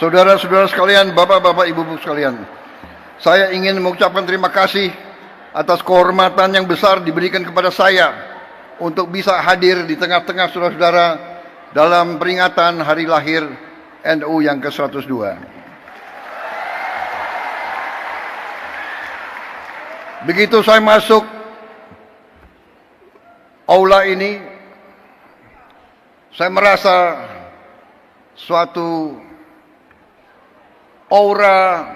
Saudara-saudara sekalian, bapak-bapak, ibu-ibu sekalian, saya ingin mengucapkan terima kasih atas kehormatan yang besar diberikan kepada saya untuk bisa hadir di tengah-tengah saudara-saudara dalam peringatan hari lahir NU yang ke-102. Begitu saya masuk aula ini, saya merasa suatu aura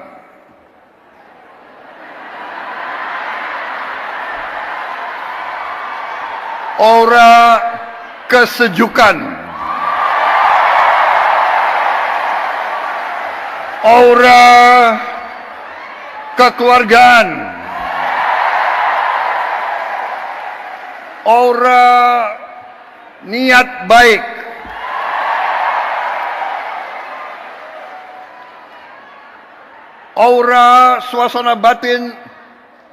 kesejukan, aura kekeluargaan, aura niat baik, aura suasana batin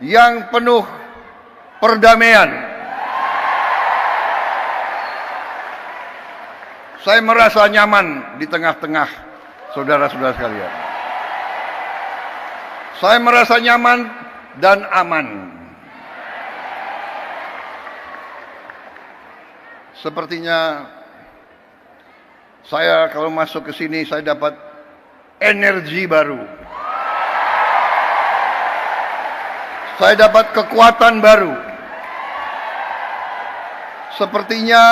yang penuh perdamaian. Saya merasa nyaman di tengah-tengah saudara-saudara sekalian. Saya merasa nyaman dan aman. Sepertinya saya kalau masuk ke sini saya dapat energi baru. Saya dapat kekuatan baru. Sepertinya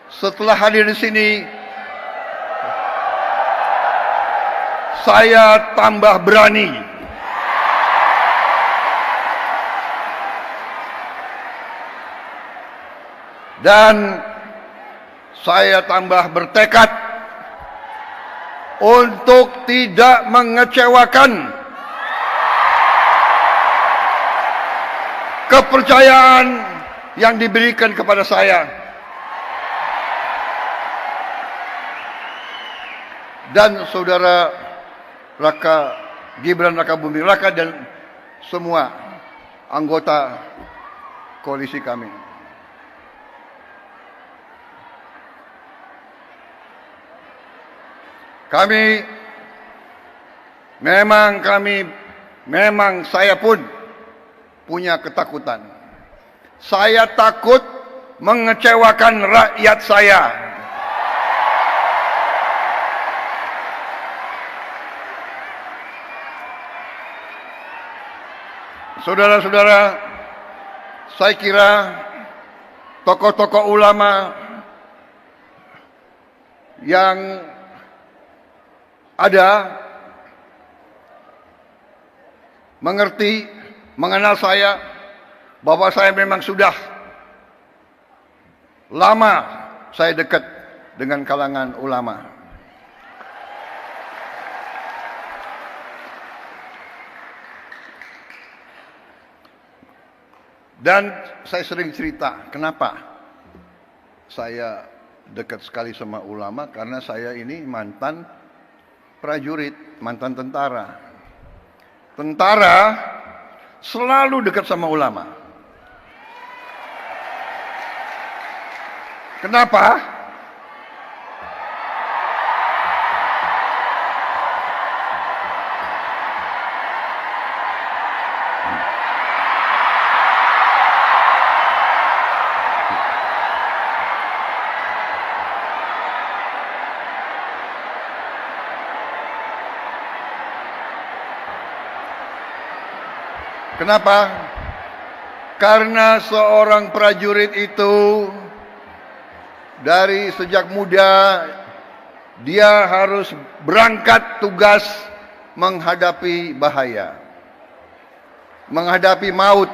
setelah hadir di sini, saya tambah berani. Dan saya tambah bertekad untuk tidak mengecewakan kepercayaan yang diberikan kepada saya. Dan saudara Gibran Rakabuming Raka dan semua anggota koalisi kami. Memang saya pun punya ketakutan. Saya takut mengecewakan rakyat saya. Saudara-saudara, saya kira tokoh-tokoh ulama yang ada mengenal saya, bahwa saya memang sudah lama saya dekat dengan kalangan ulama. Dan saya sering cerita, kenapa saya dekat sekali sama ulama, karena saya ini mantan prajurit, mantan tentara. Tentara selalu dekat sama ulama. Kenapa? Kenapa? Karena seorang prajurit itu dari sejak muda dia harus berangkat tugas menghadapi bahaya, menghadapi maut.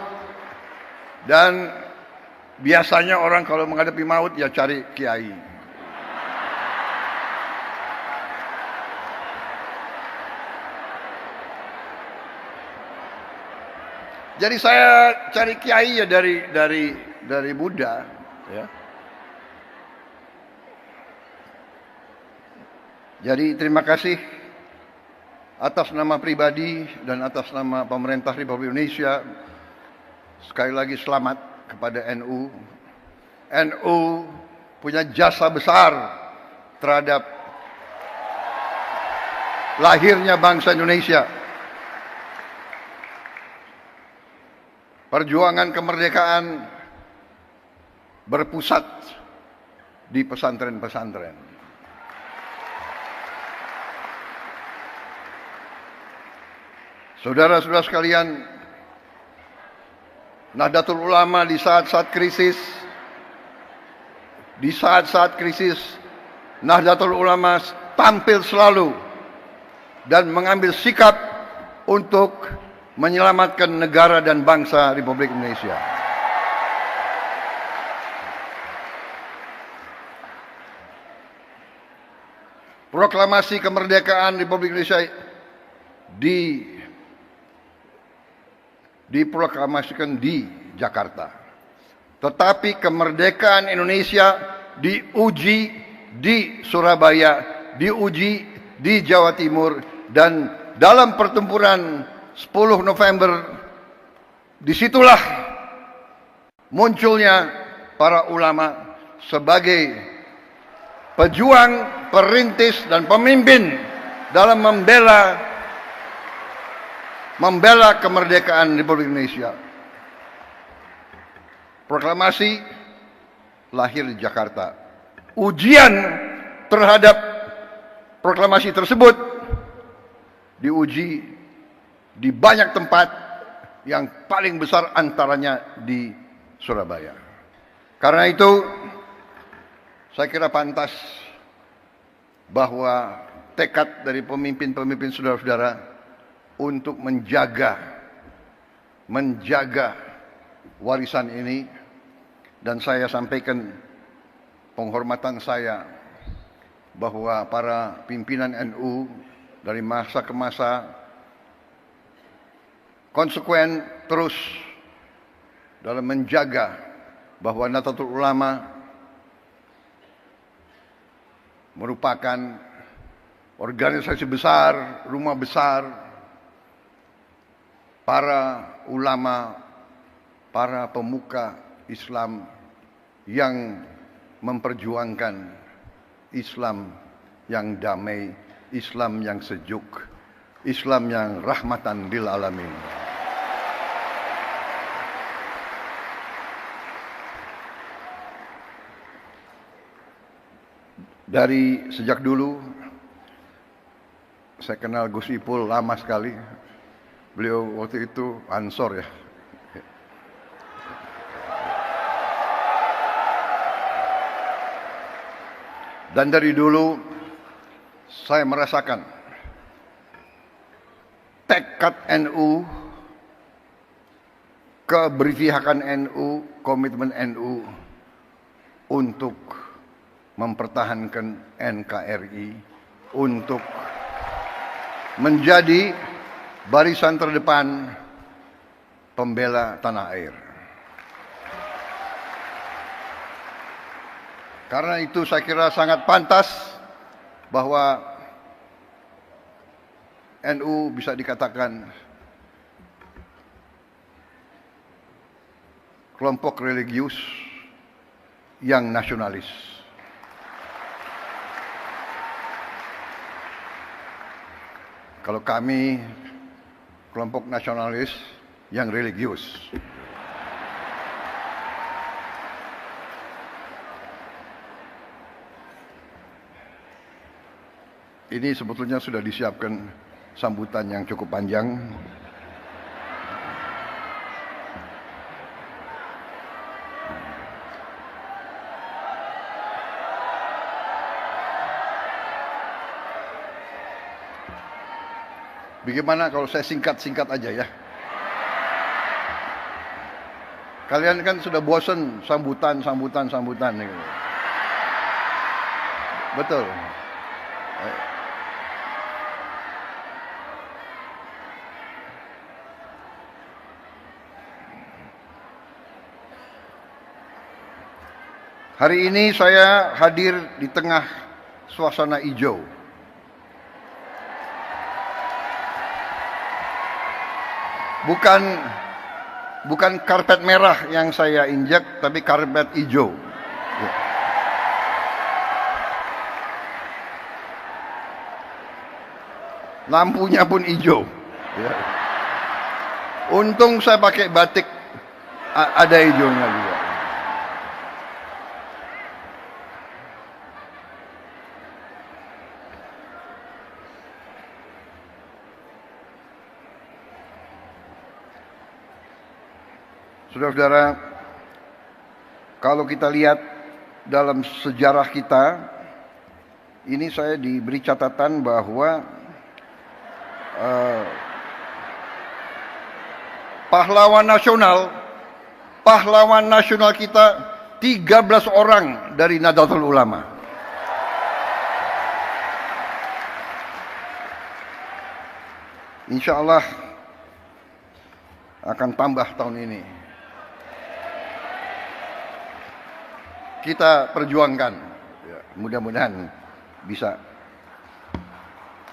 Dan biasanya orang kalau menghadapi maut ya cari kiai. Jadi saya cari kiai ya dari muda, ya. Jadi terima kasih atas nama pribadi dan atas nama pemerintah Republik Indonesia. Sekali lagi selamat kepada NU. NU punya jasa besar terhadap lahirnya bangsa Indonesia. Perjuangan kemerdekaan berpusat di pesantren-pesantren. Saudara-saudara sekalian, Nahdlatul Ulama di saat-saat krisis, Nahdlatul Ulama tampil selalu dan mengambil sikap untuk menyelamatkan negara dan bangsa Republik Indonesia. Proklamasi kemerdekaan Republik Indonesia diproklamasikan di Jakarta. Tetapi kemerdekaan Indonesia diuji di Surabaya, diuji di Jawa Timur, dan dalam pertempuran 10 November disitulah munculnya para ulama sebagai pejuang, perintis, dan pemimpin dalam membela kemerdekaan Republik Indonesia. Proklamasi lahir di Jakarta. Ujian terhadap proklamasi tersebut diuji di banyak tempat, yang paling besar antaranya di Surabaya. Karena itu, saya kira pantas bahwa tekad dari pemimpin-pemimpin saudara-saudara untuk menjaga warisan ini, dan saya sampaikan penghormatan saya bahwa para pimpinan NU dari masa ke masa konsekuen terus dalam menjaga bahwa Nahdlatul Ulama merupakan organisasi besar, rumah besar para ulama, para pemuka Islam yang memperjuangkan Islam yang damai, Islam yang sejuk, Islam yang rahmatan lil alamin. Dari sejak dulu saya kenal Gus Ipul lama sekali. Beliau waktu itu Ansor ya. Dan dari dulu saya merasakan tekad NU, keberpihakan NU, komitmen NU untuk mempertahankan NKRI, untuk menjadi barisan terdepan pembela tanah air. Karena itu saya kira sangat pantas bahwa NU bisa dikatakan kelompok religius yang nasionalis. Kalau kami kelompok nasionalis yang religius. Ini sebetulnya sudah disiapkan sambutan yang cukup panjang. Bagaimana kalau saya singkat-singkat aja ya? Kalian kan sudah bosan sambutan. Gitu. Betul. Hari ini saya hadir di tengah suasana hijau. Bukan karpet merah yang saya injak, tapi karpet hijau. Ya. lampunya pun hijau. Ya. Untung saya pakai batik, ada hijaunya juga. Saudara-saudara, kalau kita lihat dalam sejarah kita, ini saya diberi catatan bahwa pahlawan nasional kita 13 orang dari Nahdlatul Ulama. Insya Allah akan tambah tahun ini. Kita perjuangkan, ya, mudah-mudahan bisa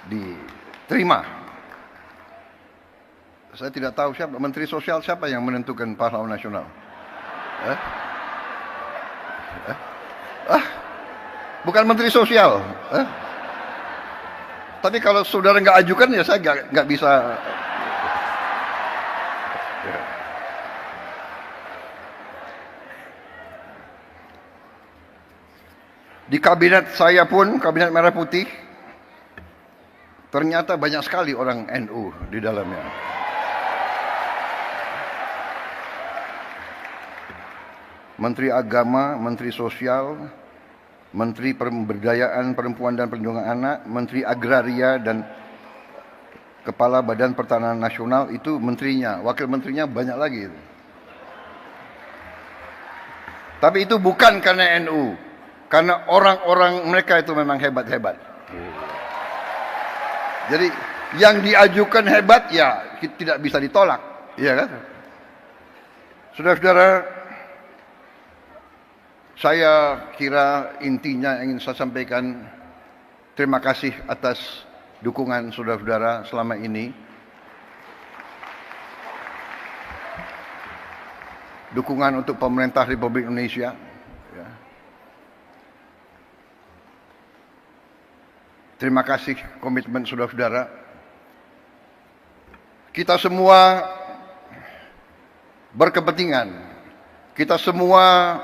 diterima. Saya tidak tahu siapa Menteri Sosial, siapa yang menentukan pahlawan nasional. Bukan Menteri Sosial. Tapi kalau saudara nggak ajukan, ya saya nggak bisa. Di kabinet saya pun, kabinet Merah Putih, ternyata banyak sekali orang NU di dalamnya. Menteri Agama, Menteri Sosial, Menteri Pemberdayaan Perempuan dan Perlindungan Anak, Menteri Agraria, dan Kepala Badan Pertanahan Nasional, itu menterinya. Wakil menterinya banyak lagi. Tapi itu bukan karena NU. Karena orang-orang mereka itu memang hebat-hebat. Jadi yang diajukan hebat, ya tidak bisa ditolak. Iya kan? Saudara-saudara, saya kira intinya ingin saya sampaikan, terima kasih atas dukungan saudara-saudara selama ini. Dukungan untuk pemerintah Republik Indonesia. Terima kasih komitmen saudara-saudara. Kita semua berkepentingan. Kita semua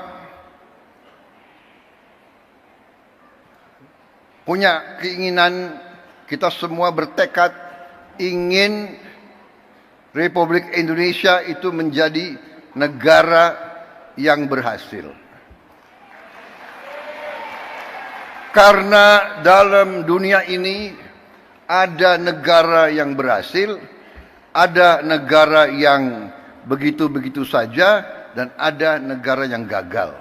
punya keinginan, kita semua bertekad ingin Republik Indonesia itu menjadi negara yang berhasil. Karena dalam dunia ini ada negara yang berhasil, ada negara yang begitu-begitu saja, dan ada negara yang gagal.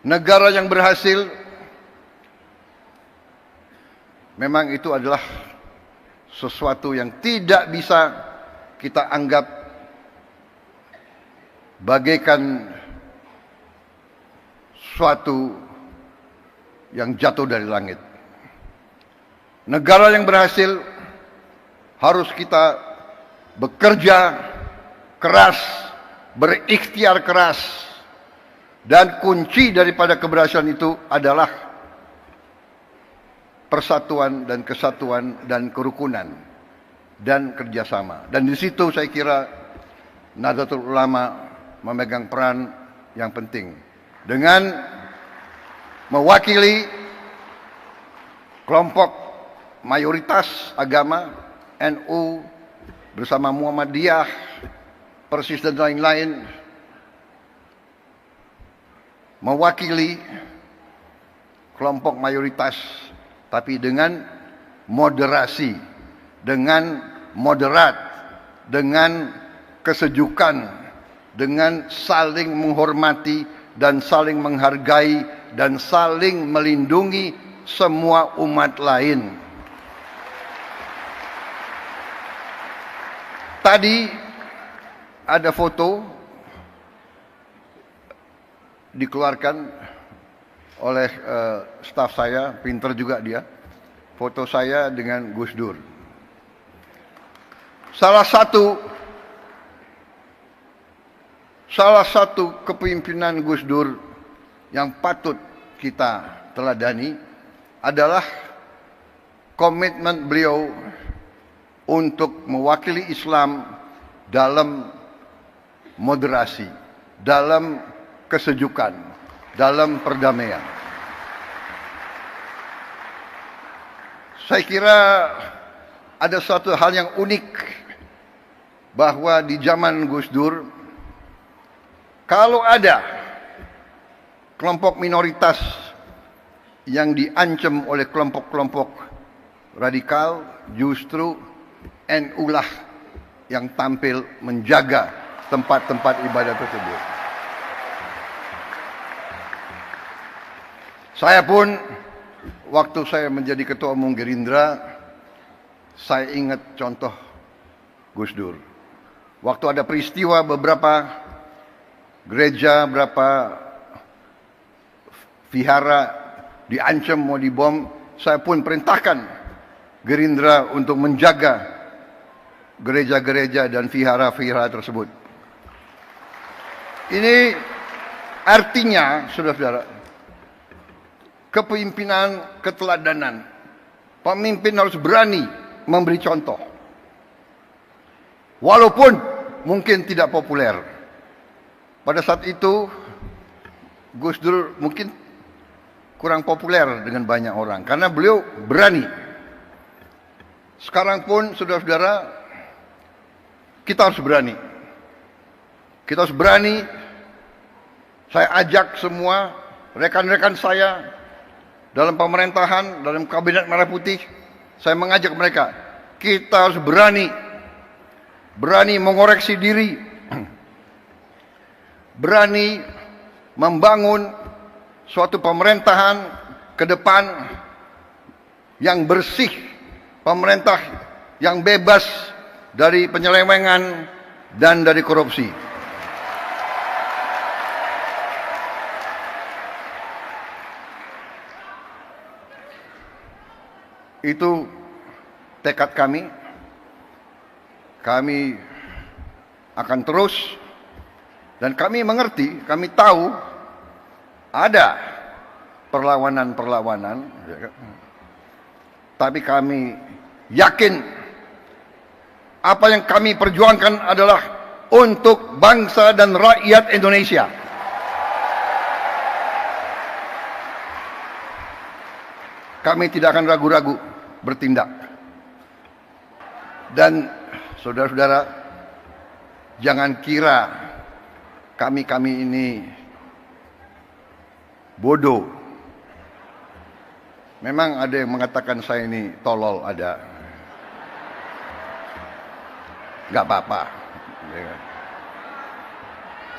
Negara yang berhasil memang itu adalah sesuatu yang tidak bisa kita anggap bagaikan suatu yang jatuh dari langit. Negara yang berhasil harus kita bekerja keras, berikhtiar keras, dan kunci daripada keberhasilan itu adalah persatuan dan kesatuan dan kerukunan dan kerjasama. Dan di situ saya kira Nahdlatul Ulama memegang peran yang penting. Dengan mewakili kelompok mayoritas agama NU bersama Muhammadiyah, Persis dan lain-lain, mewakili kelompok mayoritas tapi dengan moderasi, dengan moderat, dengan kesejukan, dengan saling menghormati dan saling menghargai dan saling melindungi semua umat lain. Tadi ada foto dikeluarkan oleh staf saya, pinter juga dia. Foto saya dengan Gus Dur. Salah satu kepemimpinan Gus Dur yang patut kita teladani adalah komitmen beliau untuk mewakili Islam dalam moderasi, dalam kesejukan, dalam perdamaian. Saya kira ada suatu hal yang unik bahwa di zaman Gus Dur, kalau ada kelompok minoritas yang diancam oleh kelompok-kelompok radikal, justru NU lah yang tampil menjaga tempat-tempat ibadah tersebut. Saya pun, waktu saya menjadi ketua umum Gerindra, saya ingat contoh Gus Dur. Waktu ada peristiwa beberapa gereja, beberapa vihara diancam mau dibom, saya pun perintahkan Gerindra untuk menjaga gereja-gereja dan vihara-vihara tersebut. Ini artinya, saudara-saudara, kepemimpinan, keteladanan. Pemimpin harus berani memberi contoh. Walaupun mungkin tidak populer. Pada saat itu, Gus Dur mungkin kurang populer dengan banyak orang. Karena beliau berani. Sekarang pun, saudara-saudara, kita harus berani. Kita harus berani. Saya ajak semua rekan-rekan saya dalam pemerintahan, dalam kabinet Merah Putih, saya mengajak mereka, kita harus berani mengoreksi diri, berani membangun suatu pemerintahan ke depan yang bersih, pemerintah yang bebas dari penyelewengan dan dari korupsi. Itu tekad kami. Kami akan terus, dan kami mengerti, kami tahu ada perlawanan-perlawanan, tapi kami yakin apa yang kami perjuangkan adalah untuk bangsa dan rakyat Indonesia. Kami tidak akan ragu-ragu bertindak. Dan saudara-saudara, jangan kira kami ini bodoh. Memang ada yang mengatakan saya ini tolol, ada. Gak apa-apa.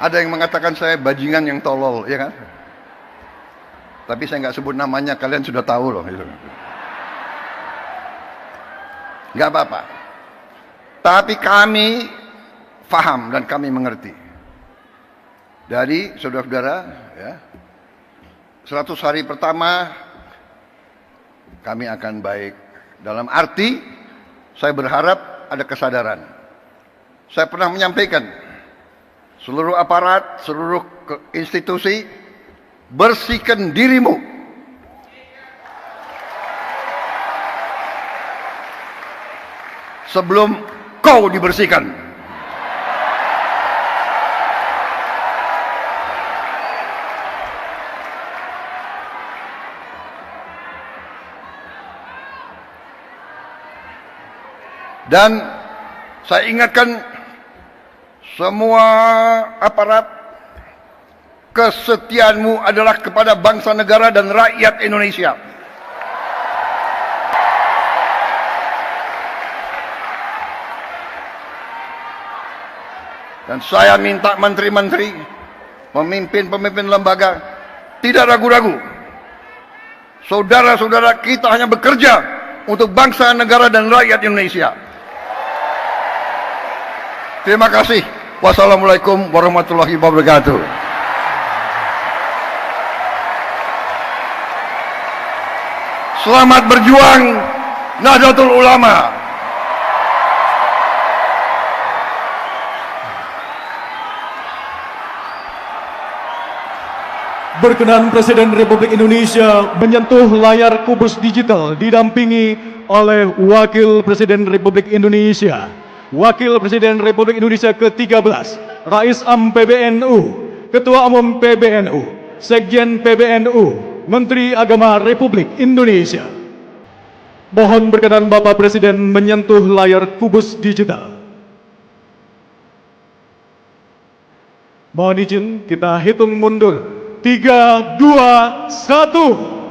Ada yang mengatakan saya bajingan yang tolol, ya kan? Tapi saya nggak sebut namanya, kalian sudah tahu loh. Nggak apa-apa. Tapi kami faham dan kami mengerti. Dari saudara-saudara, ya, 100 hari pertama kami akan baik. Dalam arti, saya berharap ada kesadaran. Saya pernah menyampaikan, seluruh aparat, seluruh institusi, bersihkan dirimu. Sebelum kau dibersihkan. Dan saya ingatkan semua aparat, kesetiaanmu adalah kepada bangsa, negara, dan rakyat Indonesia. Dan saya minta menteri-menteri, pemimpin-pemimpin lembaga, tidak ragu-ragu. Saudara-saudara, kita hanya bekerja untuk bangsa, negara, dan rakyat Indonesia. Terima kasih. Wassalamualaikum warahmatullahi wabarakatuh. Selamat berjuang Nahdlatul Ulama. Berkenan Presiden Republik Indonesia menyentuh layar kubus digital didampingi oleh Wakil Presiden Republik Indonesia, Wakil Presiden Republik Indonesia ke-13, Rais Am PBNU, Ketua Umum PBNU, Sekjen PBNU, Menteri Agama Republik Indonesia. Mohon berkenan Bapak Presiden menyentuh layar kubus digital. Mohon izin kita hitung mundur. 3, 2, 1.